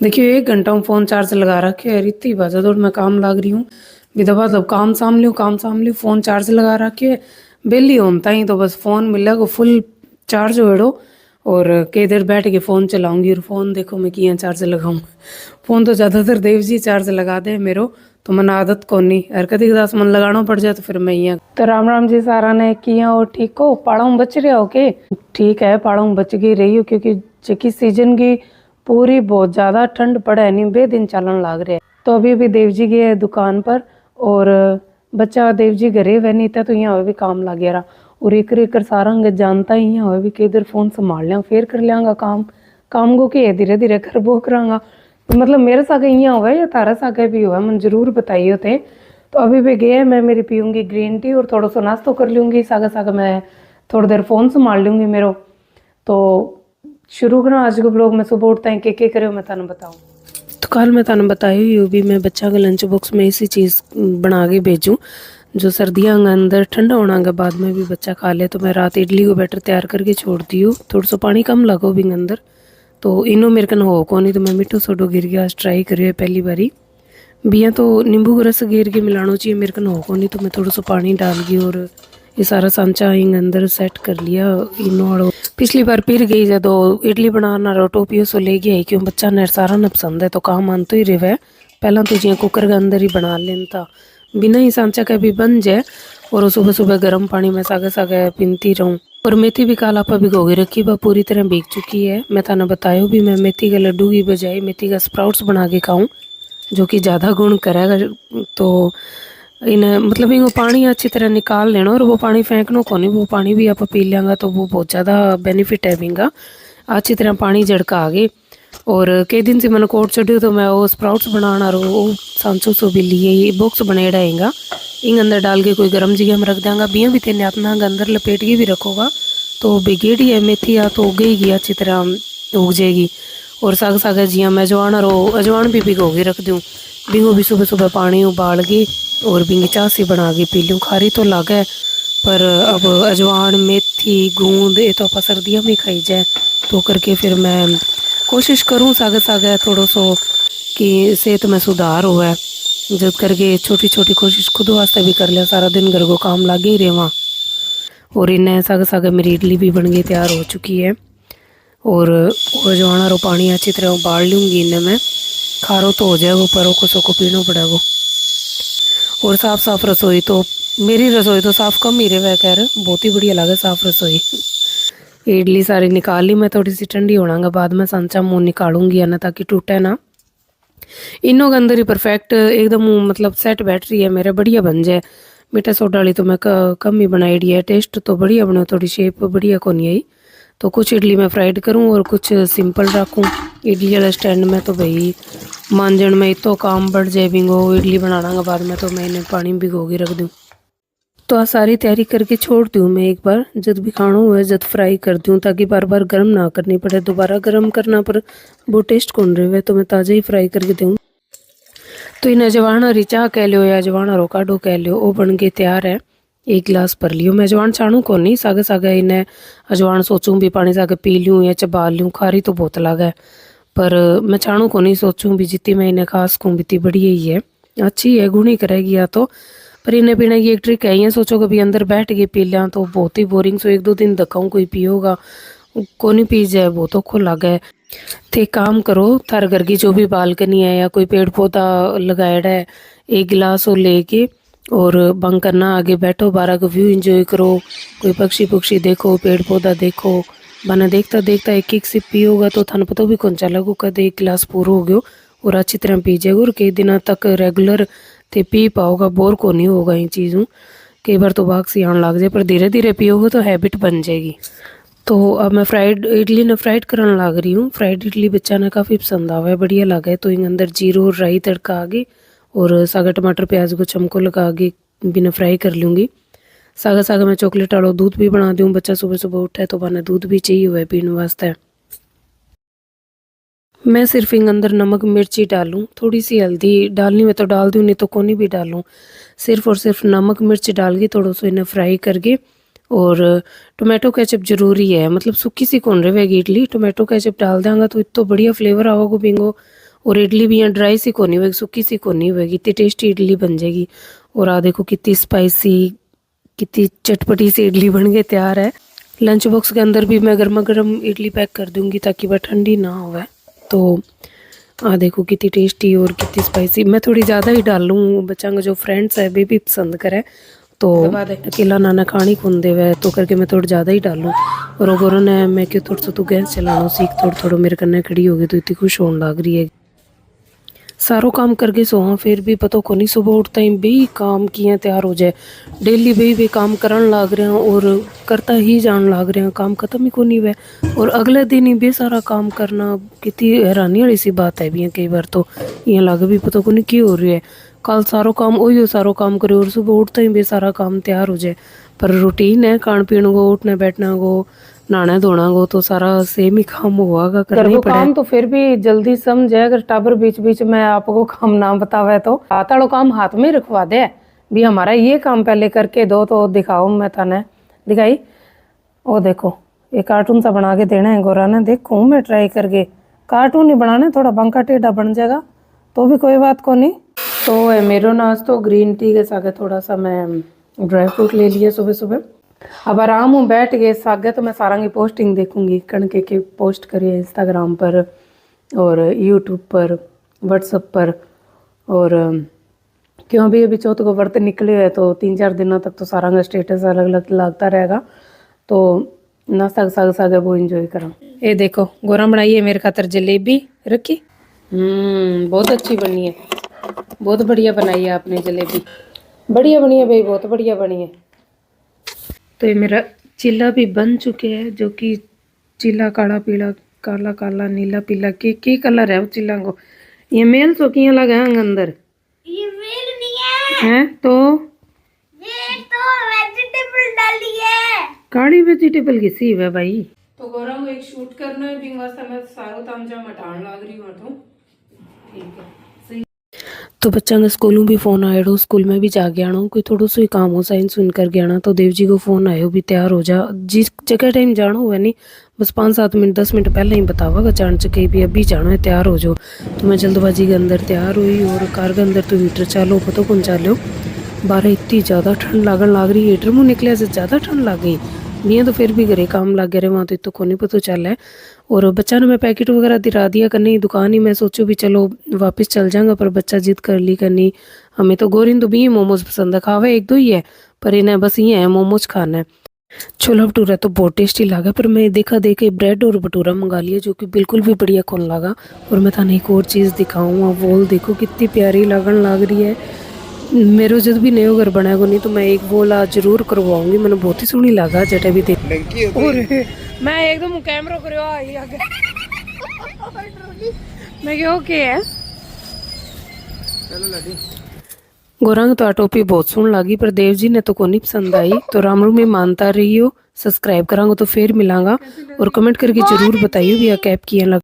देखिए 1 घंटा हूँ फ़ोन चार्ज लगा रखे है, इतनी भागा-दौड़ में काम लाग रही हूँ। विधवा तो काम साम लियो, फ़ोन चार्ज लगा रखे है। बेली होन ताई तो बस फ़ोन मिलेगो फुल चार्ज होएड़ो और कई देर बैठ के फ़ोन चलाऊँगी और फ़ोन देखो मैं किया चार्ज लगाऊँ। फ़ोन तो ज़्यादातर देव जी चार्ज लगा दे मेरो, तो मने आदत कोनी अर कदी-कदास मन लगानो पड़ जाए तो फिर मैं इयां। तो राम जी सारा ने किया हो ठीक हो? पाड़ों बच रहे हो के? ठीक है, पाड़ों बच गई रही हो क्योंकि जेकी सीजन की पूरी बहुत ज़्यादा ठंड पड़े नहीं बेदिन चालन लाग रहे। तो अभी भी देव जी गए दुकान पर और बच्चा देव जी घरे वह नहीं था तो यहाँ भी काम लग गया और एक सारा जानता ही यहाँ भी कई देर फोन संभाल लिया फिर कर लियांगा काम को के धीरे धीरे कर वो करांगा। तो मतलब मेरे सागे यहाँ हुआ या तारा सागे भी हुआ मन जरूर बताइए थे। तो अभी भी गए मैं मेरी पीऊँगी ग्रीन टी और थोड़ा सा नाश्तो कर लूँगी सागे सागे मैं थोड़ी देर फ़ोन संभाल लूँगी मेरो। तो शुरू करो आज के ब्लॉग में सुबह उठता है के करे मैं थाने बताऊँ। तो कल मैं थाने बताई हूँ भी मैं बच्चा के लंच बॉक्स में ऐसी चीज़ बना के भेजूँ जो सर्दियाँ के अंदर ठंडा होने के बाद में भी बच्चा खा ले। तो मैं रात इडली को बैटर तैयार करके छोड़ दी हूँ, थोड़ा सा पानी कम लगो भी अंदर। तो इनो मेरे कन हो को नहीं तो मैं मिठो सोडो गिर गया आज ट्राई करिए पहली बारी बिया तो नींबू का रस गिर के मिलाना चाहिए मेरे कन हो को नहीं तो मैं थोड़ा सा पानी डाल गई और ये सारा सांचा हिंग अंदर सेट कर लिया इनो और पिछली बार फिर गई जब इडली बनाना रो टोपियो सो ले गई क्यों बच्चा ने सारा न पसंद है तो काम मान तो ही रहे पहला तो जिया कुकर के अंदर ही बना लेन था बिना ही सांचा का भी बन जाए और सुबह सुबह गर्म पानी में सागे सागे पीनती रहूँ। और मेथी भी काल आपा भिगो के रखी वह पूरी तरह भीग चुकी है। मैं थाना बताया भी मैं मेथी के लड्डू की बजाय मेथी का स्प्राउट्स बना के खाऊं जो कि ज़्यादा गुण करेगा। तो इन मतलब इनको पानी अच्छी तरह निकाल लेना और वो पानी फेंकना को नहीं, वो पानी भी आप पी लेंगे तो वो बहुत ज़्यादा बेनिफिट है बिंगा। अच्छी तरह पानी झड़का आगे और कई दिन से मैंने कोट चढ़ी तो मैं वो स्प्राउट्स बनाना रो वो सांसो सो भी लिए ये बॉक्स बनेड़ा हैगा इंग अंदर डाल के कोई गर्म जगह में रख देंगा बिया भी तेने अपना अंदर लपेट के भी रखोगा तो बिगेड़ी है मेथी या तो उगेगी अच्छी तरह उग जाएगी। और साग साग जिया मैं अजवान भी भिगो के रख दूँ बिंगो भी सुबह सुबह पानी उबाल के और बिंगी चाह सी बना के पी लूँ। खारी तो लागे पर अब अजवान मेथी गूंद ये तो आप सर्दियों में खाई जाए तो करके फिर मैं कोशिश करूँ सागे सागे थोड़ा सो कि सेहत में सुधार हुआ जब करके छोटी छोटी कोशिश खुद वास्ते भी कर लिया सारा दिन घर को काम लागे ही रहे। और इन्हें सागे सागे मेरी इडली भी बन गई तैयार हो चुकी है और अजवाना रो पानी अच्छी तरह उबाल लूँगी इन्हें मैं खारो तो हो जाएगा पर को सो पीना पड़ेगा। और साफ साफ रसोई तो मेरी रसोई तो साफ कम ही रहे खैर बहुत ही बढ़िया लगे साफ रसोई। इडली सारी निकाल ली मैं थोड़ी सी ठंडी होना के बाद में सांचा मुँह निकालूंगी है ना ताकि टूटे ना। इनों के अंदर ही परफेक्ट एकदम मतलब सेट बैठ रही है मेरे बढ़िया बन जाए। मीठा सोडा वाली तो मैं कम ही बनाई दी है, टेस्ट तो बढ़िया बने थोड़ी शेप बढ़िया को नहीं आई। तो कुछ इडली मैं फ्राइड करूँ और कुछ सिंपल रखूँ। इडली वाले स्टैंड में तो भाई मांजन में तो काम बढ़ जाए बिंगो इडली बनाना के बाद में तो मैं इन्हें पानी भिगो के रख दूँ। तो आ सारी तैयारी करके छोड़ दूँ मैं एक बार जब भी खाना हुआ जब फ्राई कर दूँ ताकि बार बार गर्म ना करनी पड़े दोबारा गर्म करना पर वो टेस्ट कौन रहे तो मैं ताज़ा ही फ्राई करके दूँ। तो इन अजवाना रिचा कह लो या अजवाना रोकाडो कह लो वो बन के तैयार है। एक गिलास भर लियो मैं अजवान छाणू को नहीं सागे सागे इन्हें अजवान सोचूं भी पानी सागे पी लूँ या चबा लूँ खारी तो बहुत लगा है पर मैं छाणू को नहीं सोचूं भी जितनी मैं इन्हें खास कहूँ बीती बढ़िया ही है अच्छी है गुणी करेगी या तो। पर इन्हें पीने की एक ट्रिक है ये सोचो कभी अंदर बैठ के पी लिया तो बहुत ही बोरिंग सो एक दो दिन धक्काऊँ कोई पियोगा को नहीं पी जाए बहुत औखो लगे। तो एक काम करो थार घर की जो भी बालकनी है या कोई पेड़ पौधा लगाएड़ा है एक गिलास और लेके और बंग करना आगे बैठो बारह का व्यू एंजॉय करो कोई पक्षी पुक्षी देखो पेड़ पौधा देखो बना देखता देखता एक एक सिप पियोगा तो थाने पता भी कौन चलेगा कद एक गिलास पूरा हो गयो और अच्छी तरह पी जाएगा और कई दिनों तक रेगुलर ते पी पाओगा बोर को नहीं होगा इन चीज़ों। कई बार तो बाग सी आने लग जाए पर धीरे धीरे पियोगे तो हैबिट बन जाएगी। तो अब मैं फ्राइड इडली ने फ्राइड करने लग रही हूँ। फ्राइड इडली बच्चा ने काफ़ी पसंद आवा है बढ़िया लगा है तो इन अंदर जीरो और राई तड़का आगे और सागा टमाटर प्याज को चमको लगा के बिना फ्राई कर लूँगी। सागा सागा मैं चॉकलेट वालों दूध भी बना दूँ बच्चा सुबह सुबह उठा है तो बना दूध भी चाहिए हुआ है पीने वास्ते। मैं सिर्फ इन अंदर नमक मिर्ची डालूँ थोड़ी सी हल्दी डालनी में तो डाल दूँ नहीं तो कोनी भी डालूँ सिर्फ और सिर्फ नमक मिर्च डाल के थोड़ा सा इन्हें फ्राई करके और टोमेटो केचप जरूरी है मतलब सूखी सी कौन रहेगी इडली टोमेटो केचप डाल देंगे तो इतना बढ़िया फ्लेवर आएगा बिंगो और इडली भी यहाँ ड्राई सी कोनी होगी, सुक्की सी कोनी होगी, इतनी टेस्टी इडली बन जाएगी। और आ देखो कितनी स्पाइसी, कितनी चटपटी सी इडली बन के तैयार है। लंच बॉक्स के अंदर भी मैं गर्मा गर्म इडली पैक कर दूंगी ताकि वह ठंडी ना हो। तो आ देखो कितनी टेस्टी और कितनी स्पाइसी। मैं थोड़ी ज़्यादा ही डालूँ, बच्चा का जो फ्रेंड्स है वे भी पसंद करे, तो अकेला नाना खानी खुंदे हुए तो करके मैं थोड़ा ज़्यादा ही डालूँ। और गोरा ने मैं क्यों थोड़ा सा तू गैस चलाना सीख, थोड़ा थोड़ा मेरे कन्ने खड़ी हो गई तो इतनी खुश होने लग रही है। सारो काम करके सोहा फिर भी पता को नहीं सुबह उठता ही बे काम किया तैयार हो जाए। डेली बे काम करन लाग रहे हैं और करता ही जान लाग रहे हैं, काम खत्म ही को नहीं हुआ। और अगले दिन ही बे सारा काम करना कितनी हैरानी वाली सी बात है भी। कई बार तो यहाँ लगे भी पता को नहीं की हो रही है, कल सारो काम वही सारो काम करे और सुबह उठता ही बे सारा काम तैयार हो जाए। पर रूटीन है खान पीन को, उठना बैठना को, नहाना धोना को, तो सारा सेम ही काम होगा करना ही पड़े। काम तो फिर भी जल्दी समझ है, अगर टाबर बीच बीच में आपको काम ना बतावे तो हाथ वालों काम हाथ में रखवा दे भी, हमारा ये काम पहले करके दो तो दिखाओ। मैं थाने दिखाई, ओ देखो ये कार्टून सा बना के देना है गोरा ने, देखो मैं ट्राई करके। कार्टून ही बनाना, थोड़ा बंका टेढ़ा बन जाएगा तो भी कोई बात को नहीं। तो है मेरो नाश तो ग्रीन टी के साथ थोड़ा सा मैं ड्राई फ्रूट ले लिया सुबह सुबह। अब आराम हूँ बैठ गए सागे, तो मैं सारा की पोस्टिंग देखूंगी, कणके की पोस्ट करिए इंस्टाग्राम पर और यूट्यूब पर, व्हाट्सएप पर। और क्यों भी अभी चौथ को व्रत निकले है तो 3-4 दिनों तक तो सारा का स्टेटस अलग अलग लगता रहेगा, तो नाश्ता साग साग वो इंजॉय करा। ये देखो गोरा बनाई है मेरे खातर जलेबी रखी, बहुत अच्छी बनी है, बहुत बढ़िया बनाई है आपने जलेबी, बढ़िया बनी है भाई, बहुत बढ़िया बनी है। तो ये मेरा चिल्ला भी बन चुके हैं, जो कि चिल्ला काला पीला, काला काला नीला पीला की कलर है वो चिल्ला को। ये मेल चौकियाँ लगाएंगे अंदर, ये मेल नहीं है, हैं तो ये तो वेजिटेबल डाली है, काली वेजिटेबल की सी है भाई। तो गोरा को एक शूट करना है बिंग वास्ते मैं सारो तामझाम हटान लग रही हूँ, तो ठीक है सही। तो बच्चा का स्कूलों भी फोन आया, स्कूल में भी जा गया ना, कोई थोड़ा सा ही काम हो साइन सुन कर गया तो देव जी को फोन आयो भी तैयार हो जा, जिस जगह टाइम जाना हुआ नहीं बस 5-7 मिनट 10 मिनट पहले ही बतावा जान चुके भी अभी जाना है, तैयार हो जाओ। तो मैं जल्दबाजी के अंदर तैयार हुई और कार के अंदर तो हीटर चालो पता कौन चालो, बाहर इतनी ज़्यादा ठंड लागन लग रही, हीटर मुँह निकले से ज़्यादा ठंड लग गई। नहीं तो फिर भी घरे काम लग गए वहाँ तो इतो को नहीं पता चल है। और बच्चा ने मैं पैकेट वगैरह दिला दिया करनी दुकान ही, मैं सोचो भी चलो वापस चल जाऊंगा, पर बच्चा जिद कर ली करनी। हमें तो गोरिन तो भी मोमोज पसंद है, खावे 1-2 ही है पर इन्हें बस ये है मोमोज खाना है। छोला भटूरा तो बहुत टेस्टी लगा, पर मैं देखा देखे ब्रेड और भटूरा मंगा लिया जो कि बिल्कुल भी बढ़िया कौन लगा। और मैं थाने एक और चीज़ दिखाऊँ, वो देखो कितनी प्यारी लगन लग रही है। मेरे जब भी नयो घर बनाएगा नहीं तो मैं एक वो ला जरूर करवाऊंगी, मैंने बहुत ही सोहनी लगा जटा भी देख। और मैं एकदम कैमरा करो आगे मैं क्या ओके है गोरंग तो टोपी बहुत सुन लगी, पर देव जी ने तो को नहीं पसंद आई। तो रामरू में मानता रही हो, सब्सक्राइब करांगा तो फिर मिलांगा और कमेंट करके जरूर बताइए भी कैप किया लग।